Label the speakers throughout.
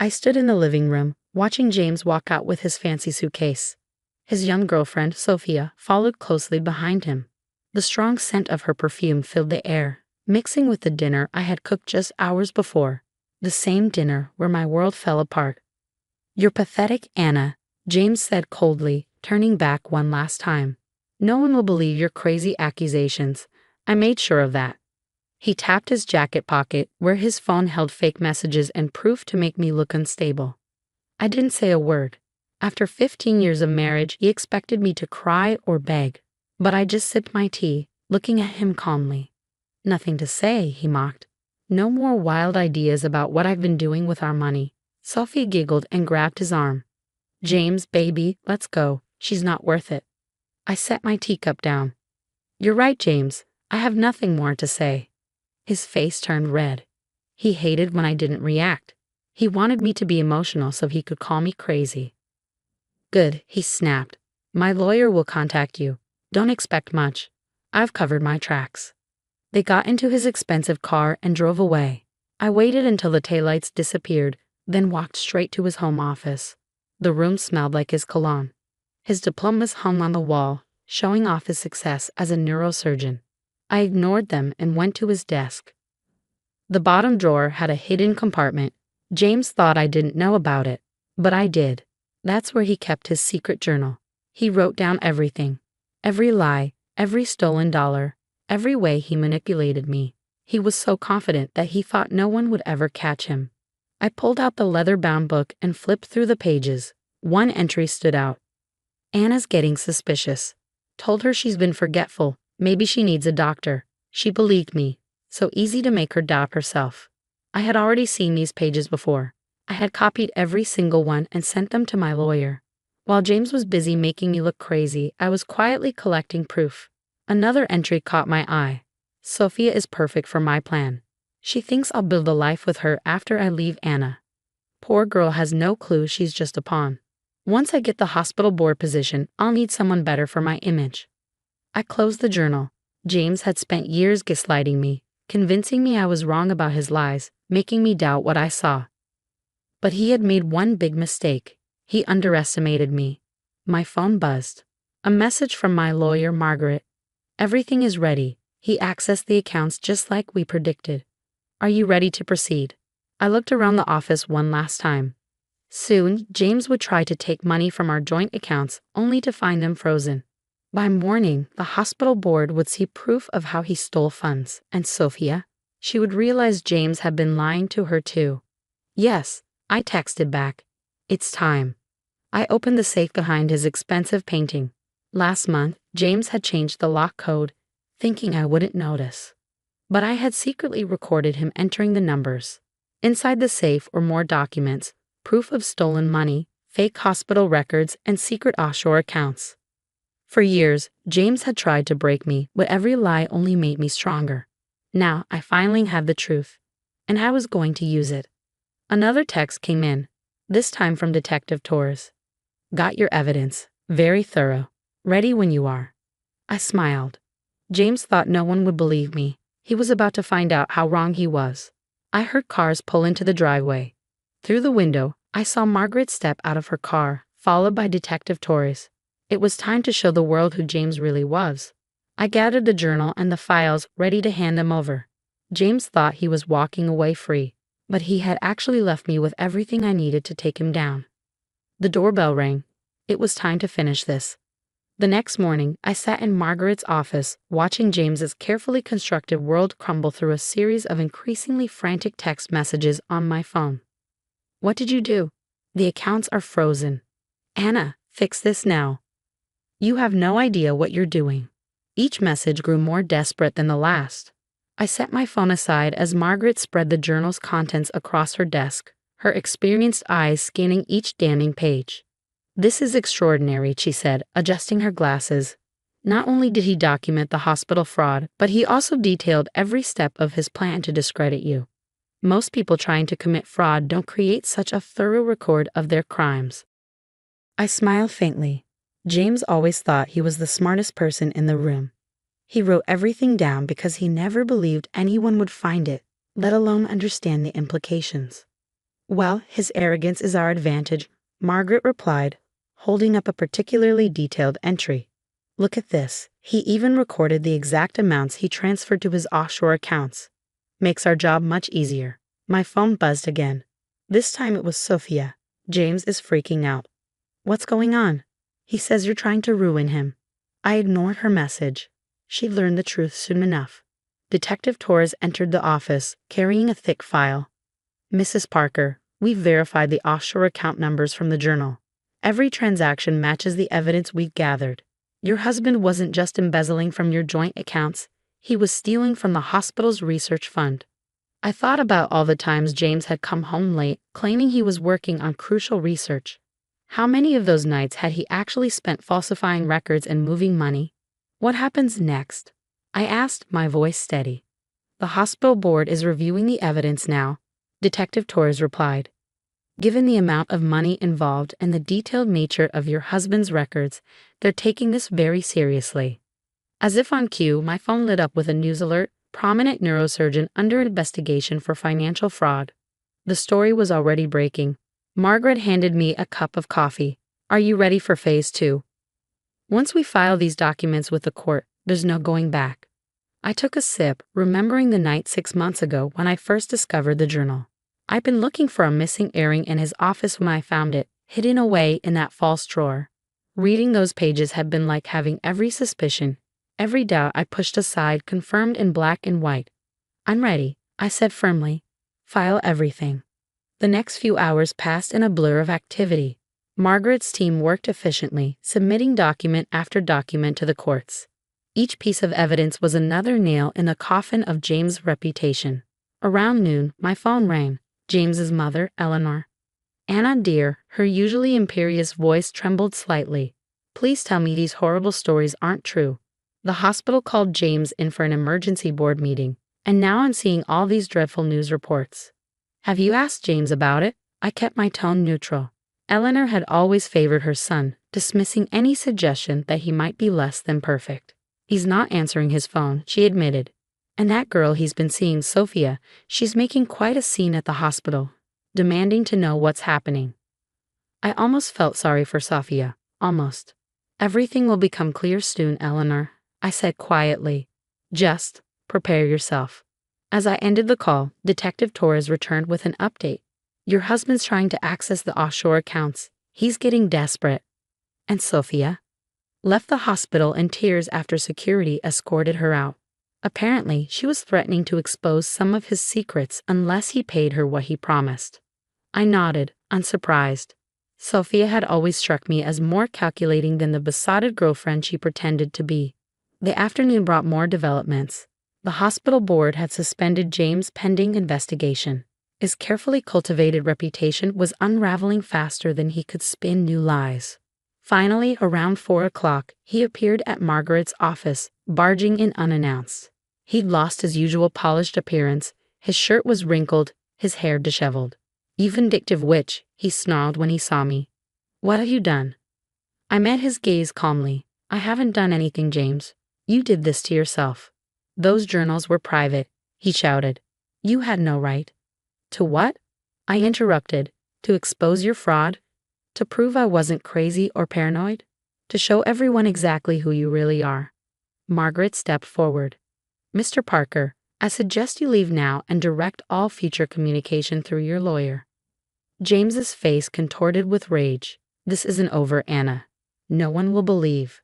Speaker 1: I stood in the living room, watching James walk out with his fancy suitcase. His young girlfriend, Sophia, followed closely behind him. The strong scent of her perfume filled the air, mixing with the dinner I had cooked just hours before. The same dinner where my world fell apart. "You're pathetic, Anna," James said coldly, turning back one last time. "No one will believe your crazy accusations. I made sure of that." He tapped his jacket pocket, where his phone held fake messages and proof to make me look unstable. I didn't say a word. After 15 years of marriage, he expected me to cry or beg. But I just sipped my tea, looking at him calmly. "Nothing to say," he mocked. "No more wild ideas about what I've been doing with our money." Sophie giggled and grabbed his arm. "James, baby, let's go. She's not worth it." I set my teacup down. "You're right, James. I have nothing more to say." His face turned red. He hated when I didn't react. He wanted me to be emotional so he could call me crazy. "Good," he snapped. "My lawyer will contact you. Don't expect much. I've covered my tracks." They got into his expensive car and drove away. I waited until the taillights disappeared, then walked straight to his home office. The room smelled like his cologne. His diplomas hung on the wall, showing off his success as a neurosurgeon. I ignored them and went to his desk. The bottom drawer had a hidden compartment. James thought I didn't know about it, but I did. That's where he kept his secret journal. He wrote down everything. Every lie, every stolen dollar, every way he manipulated me. He was so confident that he thought no one would ever catch him. I pulled out the leather-bound book and flipped through the pages. One entry stood out. "Anna's getting suspicious. Told her she's been forgetful. Maybe she needs a doctor." She believed me. So easy to make her doubt herself. I had already seen these pages before. I had copied every single one and sent them to my lawyer. While James was busy making me look crazy, I was quietly collecting proof. Another entry caught my eye. "Sophia is perfect for my plan. She thinks I'll build a life with her after I leave Anna. Poor girl has no clue she's just a pawn. Once I get the hospital board position, I'll need someone better for my image." I closed the journal. James had spent years gaslighting me, convincing me I was wrong about his lies, making me doubt what I saw. But he had made one big mistake. He underestimated me. My phone buzzed. A message from my lawyer, Margaret. "Everything is ready. He accessed the accounts just like we predicted. Are you ready to proceed?" I looked around the office one last time. Soon, James would try to take money from our joint accounts, only to find them frozen. By morning, the hospital board would see proof of how he stole funds, and Sophia, she would realize James had been lying to her too. "Yes," I texted back. "It's time." I opened the safe behind his expensive painting. Last month, James had changed the lock code, thinking I wouldn't notice. But I had secretly recorded him entering the numbers. Inside the safe were more documents, proof of stolen money, fake hospital records, and secret offshore accounts. For years, James had tried to break me, but every lie only made me stronger. Now I finally had the truth, and I was going to use it. Another text came in, this time from Detective Torres. "Got your evidence. Very thorough. Ready when you are." I smiled. James thought no one would believe me. He was about to find out how wrong he was. I heard cars pull into the driveway. Through the window, I saw Margaret step out of her car, followed by Detective Torres. It was time to show the world who James really was. I gathered the journal and the files, ready to hand them over. James thought he was walking away free, but he had actually left me with everything I needed to take him down. The doorbell rang. It was time to finish this. The next morning, I sat in Margaret's office, watching James's carefully constructed world crumble through a series of increasingly frantic text messages on my phone. "What did you do? The accounts are frozen. Anna, fix this now. You have no idea what you're doing." Each message grew more desperate than the last. I set my phone aside as Margaret spread the journal's contents across her desk, her experienced eyes scanning each damning page. "This is extraordinary," she said, adjusting her glasses. "Not only did he document the hospital fraud, but he also detailed every step of his plan to discredit you. Most people trying to commit fraud don't create such a thorough record of their crimes." I smiled faintly. James always thought he was the smartest person in the room. He wrote everything down because he never believed anyone would find it, let alone understand the implications. Well, his arrogance is our advantage, Margaret replied, holding up a particularly detailed entry. Look at this. He even recorded the exact amounts he transferred to his offshore accounts. Makes our job much easier. My phone buzzed again. This time it was Sophia. James is freaking out. What's going on? He says you're trying to ruin him. I ignored her message. She'd learn the truth soon enough. Detective Torres entered the office, carrying a thick file. Mrs. Parker, we've verified the offshore account numbers from the journal. Every transaction matches the evidence we've gathered. Your husband wasn't just embezzling from your joint accounts, he was stealing from the hospital's research fund. I thought about all the times James had come home late, claiming he was working on crucial research. How many of those nights had he actually spent falsifying records and moving money? What happens next? I asked, my voice steady. The hospital board is reviewing the evidence now, Detective Torres replied. Given the amount of money involved and the detailed nature of your husband's records, they're taking this very seriously. As if on cue, my phone lit up with a news alert, prominent neurosurgeon under investigation for financial fraud. The story was already breaking. Margaret handed me a cup of coffee. Are you ready for phase 2? Once we file these documents with the court, there's no going back. I took a sip, remembering the night 6 months ago when I first discovered the journal. I'd been looking for a missing earring in his office when I found it, hidden away in that false drawer. Reading those pages had been like having every suspicion, every doubt I pushed aside confirmed in black and white. I'm ready, I said firmly. File everything. The next few hours passed in a blur of activity. Margaret's team worked efficiently, submitting document after document to the courts. Each piece of evidence was another nail in the coffin of James' reputation. Around noon, my phone rang. James's mother, Eleanor. Anna dear, her usually imperious voice trembled slightly. Please tell me these horrible stories aren't true. The hospital called James in for an emergency board meeting, and now I'm seeing all these dreadful news reports. Have you asked James about it? I kept my tone neutral. Eleanor had always favored her son, dismissing any suggestion that he might be less than perfect. He's not answering his phone, she admitted. And that girl he's been seeing, Sophia, she's making quite a scene at the hospital, demanding to know what's happening. I almost felt sorry for Sophia, almost. Everything will become clear soon, Eleanor, I said quietly. Just prepare yourself. As I ended the call, Detective Torres returned with an update. Your husband's trying to access the offshore accounts. He's getting desperate. And Sophia? Left the hospital in tears after security escorted her out. Apparently, she was threatening to expose some of his secrets unless he paid her what he promised. I nodded, unsurprised. Sophia had always struck me as more calculating than the besotted girlfriend she pretended to be. The afternoon brought more developments. The hospital board had suspended James pending investigation. His carefully cultivated reputation was unraveling faster than he could spin new lies. Finally, around 4 o'clock, he appeared at Margaret's office, barging in unannounced. He'd lost his usual polished appearance, his shirt was wrinkled, his hair disheveled. You vindictive witch, he snarled when he saw me. What have you done? I met his gaze calmly. I haven't done anything, James. You did this to yourself. Those journals were private, he shouted. You had no right. To what? I interrupted. To expose your fraud? To prove I wasn't crazy or paranoid? To show everyone exactly who you really are. Margaret stepped forward. Mr. Parker, I suggest you leave now and direct all future communication through your lawyer. James's face contorted with rage. This isn't over, Anna. No one will believe.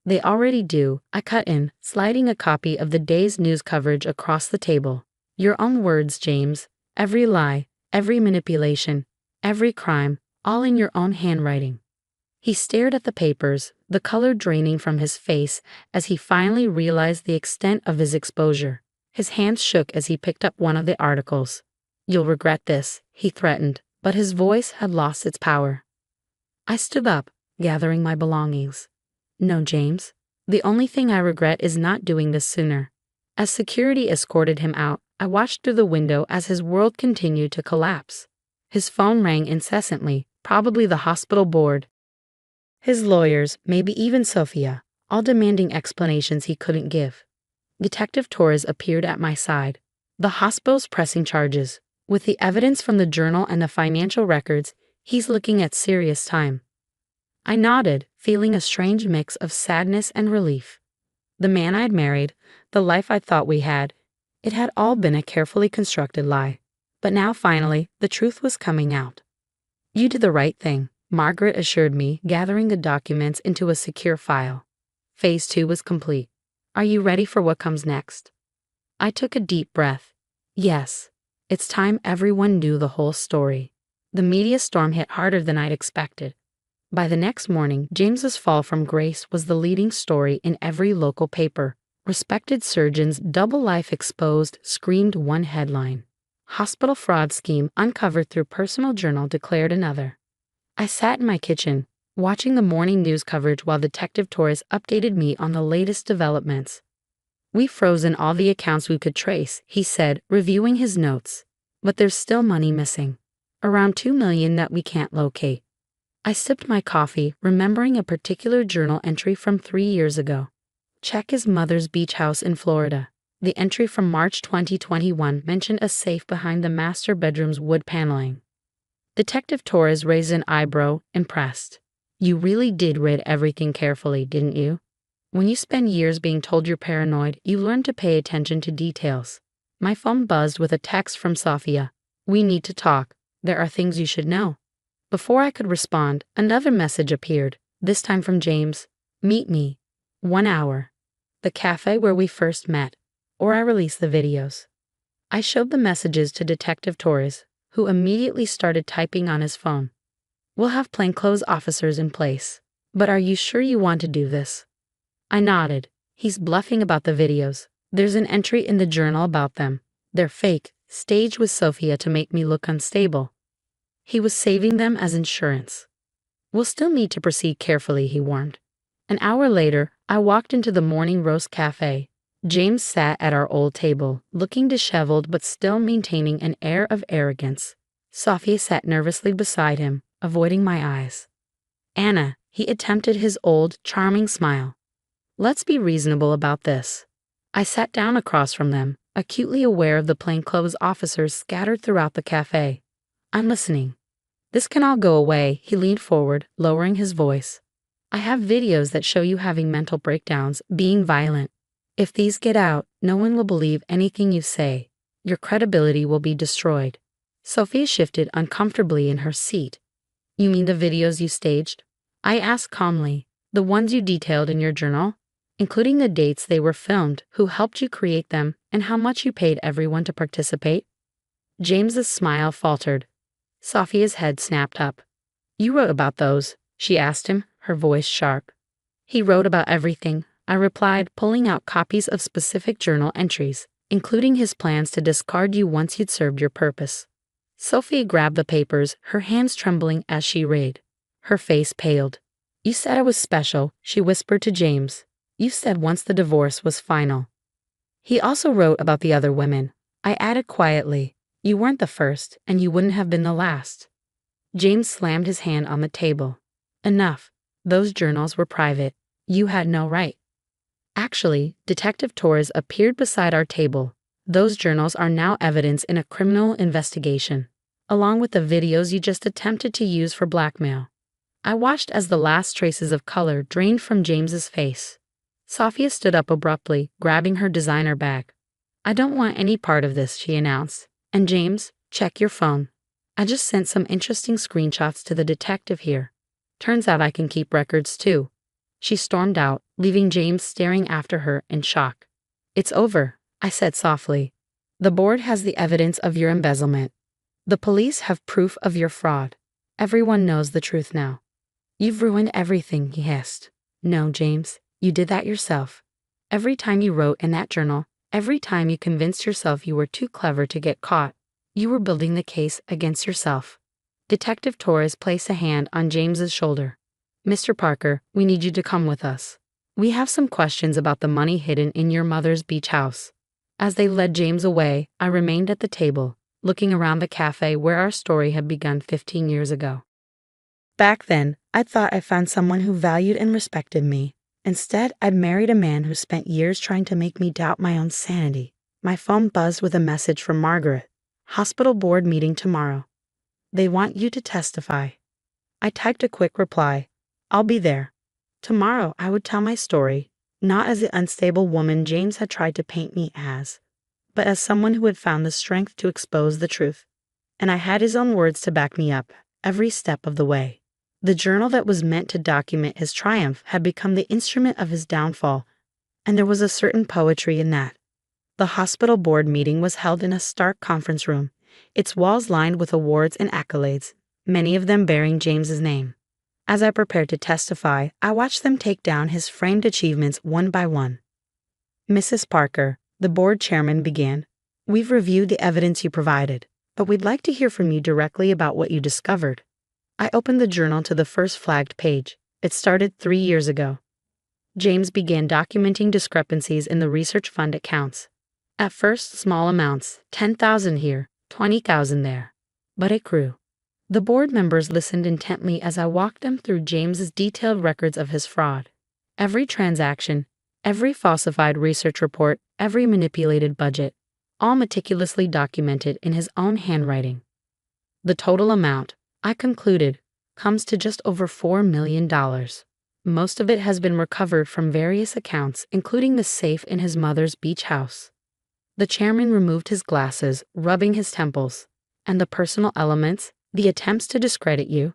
Speaker 1: They already do, I cut in, sliding a copy of the day's news coverage across the table. Your own words, James. Every lie, every manipulation, every crime, all in your own handwriting. He stared at the papers, the color draining from his face as he finally realized the extent of his exposure. His hands shook as he picked up one of the articles. You'll regret this, he threatened, but his voice had lost its power. I stood up, gathering my belongings. No, James. The only thing I regret is not doing this sooner. As security escorted him out, I watched through the window as his world continued to collapse. His phone rang incessantly, probably the hospital board. His lawyers, maybe even Sophia, all demanding explanations he couldn't give. Detective Torres appeared at my side. The hospital's pressing charges. With the evidence from the journal and the financial records, he's looking at serious time. I nodded, feeling a strange mix of sadness and relief. The man I'd married, the life I thought we had, it had all been a carefully constructed lie. But now finally, the truth was coming out. You did the right thing, Margaret assured me, gathering the documents into a secure file. Phase 2 was complete. Are you ready for what comes next? I took a deep breath. Yes. It's time everyone knew the whole story. The media storm hit harder than I'd expected. By the next morning, James's fall from grace was the leading story in every local paper. Respected surgeon's double life exposed screamed one headline. Hospital fraud scheme uncovered through personal journal declared another. I sat in my kitchen, watching the morning news coverage while Detective Torres updated me on the latest developments. We've frozen all the accounts we could trace, he said, reviewing his notes. But there's still money missing. Around $2 million that we can't locate. I sipped my coffee, remembering a particular journal entry from 3 years ago. Check his mother's beach house in Florida. The entry from March 2021 mentioned a safe behind the master bedroom's wood paneling. Detective Torres raised an eyebrow, impressed. You really did read everything carefully, didn't you? When you spend years being told you're paranoid, you learn to pay attention to details. My phone buzzed with a text from Sophia. We need to talk. There are things you should know. Before I could respond, another message appeared, this time from James. Meet me. 1 hour. The cafe where we first met. Or I release the videos. I showed the messages to Detective Torres, who immediately started typing on his phone. We'll have plainclothes officers in place. But are you sure you want to do this? I nodded. He's bluffing about the videos. There's an entry in the journal about them. They're fake, staged with Sophia to make me look unstable. He was saving them as insurance. We'll still need to proceed carefully, he warned. An hour later, I walked into the Morning Roast Cafe. James sat at our old table, looking disheveled but still maintaining an air of arrogance. Sophia sat nervously beside him, avoiding my eyes. Anna, he attempted his old, charming smile. Let's be reasonable about this. I sat down across from them, acutely aware of the plainclothes officers scattered throughout the cafe. I'm listening. This can all go away, he leaned forward, lowering his voice. I have videos that show you having mental breakdowns, being violent. If these get out, no one will believe anything you say. Your credibility will be destroyed. Sophia shifted uncomfortably in her seat. You mean the videos you staged? I asked calmly. The ones you detailed in your journal? Including the dates they were filmed, who helped you create them, and how much you paid everyone to participate? James's smile faltered. Sophia's head snapped up. You wrote about those, she asked him, her voice sharp. He wrote about everything, I replied, pulling out copies of specific journal entries, including his plans to discard you once you'd served your purpose. Sophia grabbed the papers, her hands trembling as she read. Her face paled. You said I was special, she whispered to James. You said once the divorce was final. He also wrote about the other women. I added quietly, you weren't the first, and you wouldn't have been the last. James slammed his hand on the table. Enough. Those journals were private. You had no right. Actually, Detective Torres appeared beside our table. Those journals are now evidence in a criminal investigation, along with the videos you just attempted to use for blackmail. I watched as the last traces of color drained from James's face. Sophia stood up abruptly, grabbing her designer bag. I don't want any part of this, she announced. And James, check your phone. I just sent some interesting screenshots to the detective here. Turns out I can keep records too. She stormed out, leaving James staring after her in shock. It's over, I said softly. The board has the evidence of your embezzlement. The police have proof of your fraud. Everyone knows the truth now. You've ruined everything, he hissed. No, James, you did that yourself. Every time you wrote in that journal, every time you convinced yourself you were too clever to get caught, you were building the case against yourself. Detective Torres placed a hand on James's shoulder. Mr. Parker, we need you to come with us. We have some questions about the money hidden in your mother's beach house. As they led James away, I remained at the table, looking around the cafe where our story had begun 15 years ago. Back then, I thought I found someone who valued and respected me. Instead, I'd married a man who spent years trying to make me doubt my own sanity. My phone buzzed with a message from Margaret. Hospital board meeting tomorrow. They want you to testify. I typed a quick reply. I'll be there. Tomorrow I would tell my story, not as the unstable woman James had tried to paint me as, but as someone who had found the strength to expose the truth. And I had his own words to back me up, every step of the way. The journal that was meant to document his triumph had become the instrument of his downfall, and there was a certain poetry in that. The hospital board meeting was held in a stark conference room, its walls lined with awards and accolades, many of them bearing James's name. As I prepared to testify, I watched them take down his framed achievements one by one. Mrs. Parker, the board chairman began, "We've reviewed the evidence you provided, but we'd like to hear from you directly about what you discovered." I opened the journal to the first flagged page. It started 3 years ago. James began documenting discrepancies in the research fund accounts. At first, small amounts, 10,000 here, 20,000 there. But it grew. The board members listened intently as I walked them through James's detailed records of his fraud. Every transaction, every falsified research report, every manipulated budget, all meticulously documented in his own handwriting. The total amount, I concluded, comes to just over $4 million. Most of it has been recovered from various accounts, including the safe in his mother's beach house. The chairman removed his glasses, rubbing his temples. And the personal elements, the attempts to discredit you?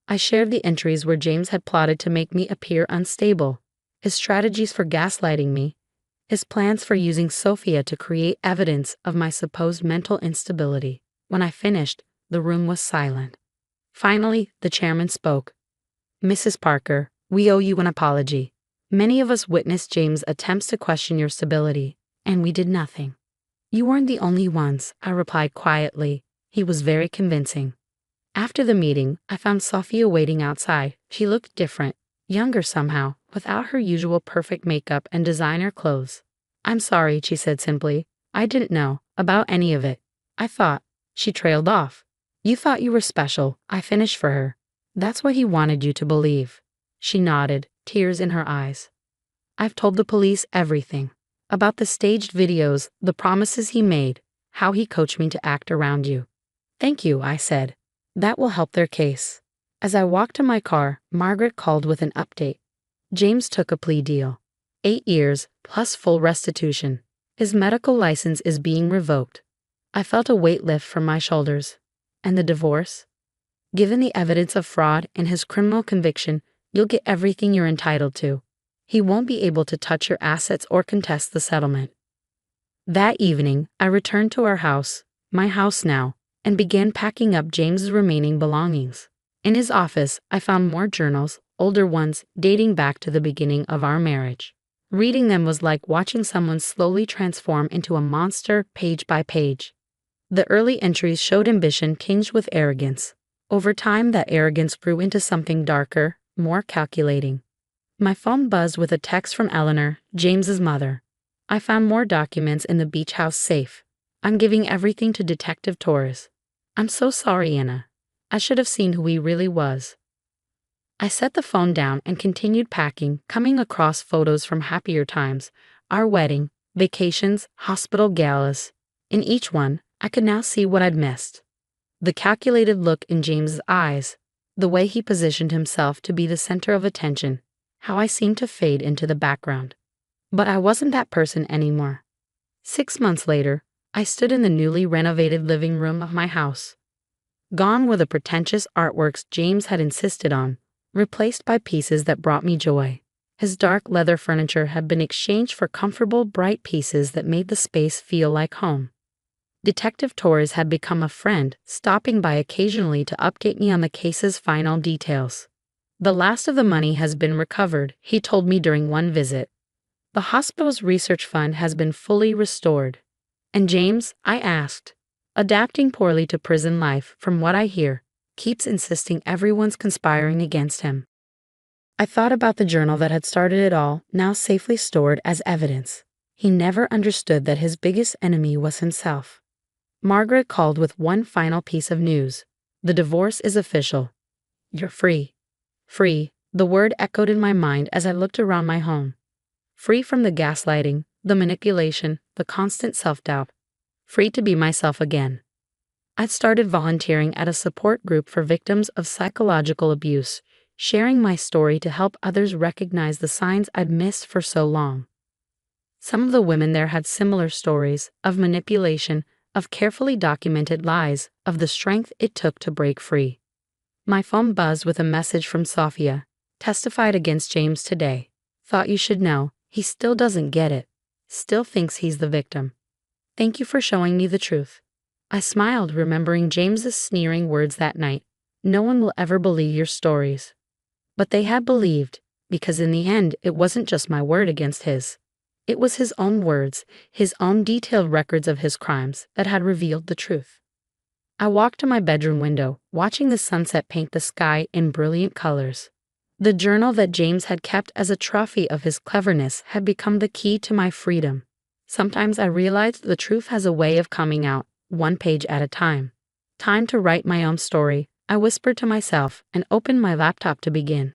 Speaker 1: I shared the entries where James had plotted to make me appear unstable, his strategies for gaslighting me, his plans for using Sophia to create evidence of my supposed mental instability. When I finished, the room was silent. Finally, the chairman spoke. "Mrs. Parker, we owe you an apology. Many of us witnessed James' attempts to question your stability, and we did nothing." "You weren't the only ones," I replied quietly. He was very convincing. After the meeting, I found Sophia waiting outside. She looked different, younger somehow, without her usual perfect makeup and designer clothes. "I'm sorry," she said simply. "I didn't know about any of it. I thought," she trailed off. "You thought you were special." I finished for her. "That's what he wanted you to believe." She nodded, tears in her eyes. "I've told the police everything. About the staged videos, the promises he made, how he coached me to act around you." "Thank you," I said. "That will help their case." As I walked to my car, Margaret called with an update. James took a plea deal. 8 years, plus full restitution. His medical license is being revoked. I felt a weight lift from my shoulders. And the divorce? Given the evidence of fraud and his criminal conviction, you'll get everything you're entitled to. He won't be able to touch your assets or contest the settlement. That evening, I returned to our house, my house now, and began packing up James's remaining belongings. In his office, I found more journals, older ones dating back to the beginning of our marriage. Reading them was like watching someone slowly transform into a monster page by page. The early entries showed ambition tinged with arrogance. Over time, that arrogance grew into something darker, more calculating. My phone buzzed with a text from Eleanor, James's mother. "I found more documents in the beach house safe. I'm giving everything to Detective Torres. I'm so sorry, Anna. I should have seen who he really was." I set the phone down and continued packing, coming across photos from happier times, our wedding, vacations, hospital galas. In each one, I could now see what I'd missed. The calculated look in James's eyes, the way he positioned himself to be the center of attention, how I seemed to fade into the background. But I wasn't that person anymore. 6 months later, I stood in the newly renovated living room of my house. Gone were the pretentious artworks James had insisted on, replaced by pieces that brought me joy. His dark leather furniture had been exchanged for comfortable, bright pieces that made the space feel like home. Detective Torres had become a friend, stopping by occasionally to update me on the case's final details. "The last of the money has been recovered," he told me during one visit. "The hospital's research fund has been fully restored." "And James?" I asked. "Adapting poorly to prison life, from what I hear, keeps insisting everyone's conspiring against him." I thought about the journal that had started it all, now safely stored as evidence. He never understood that his biggest enemy was himself. Margaret called with one final piece of news. "The divorce is official. You're free." Free, the word echoed in my mind as I looked around my home. Free from the gaslighting, the manipulation, the constant self-doubt. Free to be myself again. I started volunteering at a support group for victims of psychological abuse, sharing my story to help others recognize the signs I'd missed for so long. Some of the women there had similar stories of manipulation, of carefully documented lies, of the strength it took to break free. My phone buzzed with a message from Sophia. Testified against James today. Thought you should know, he still doesn't get it. Still thinks he's the victim. Thank you for showing me the truth. I smiled, remembering James's sneering words that night. No one will ever believe your stories. But they had believed, because in the end it wasn't just my word against his. It was his own words, his own detailed records of his crimes that had revealed the truth. I walked to my bedroom window, watching the sunset paint the sky in brilliant colors. The journal that James had kept as a trophy of his cleverness had become the key to my freedom. Sometimes I realized the truth has a way of coming out, one page at a time. Time to write my own story, I whispered to myself and opened my laptop to begin.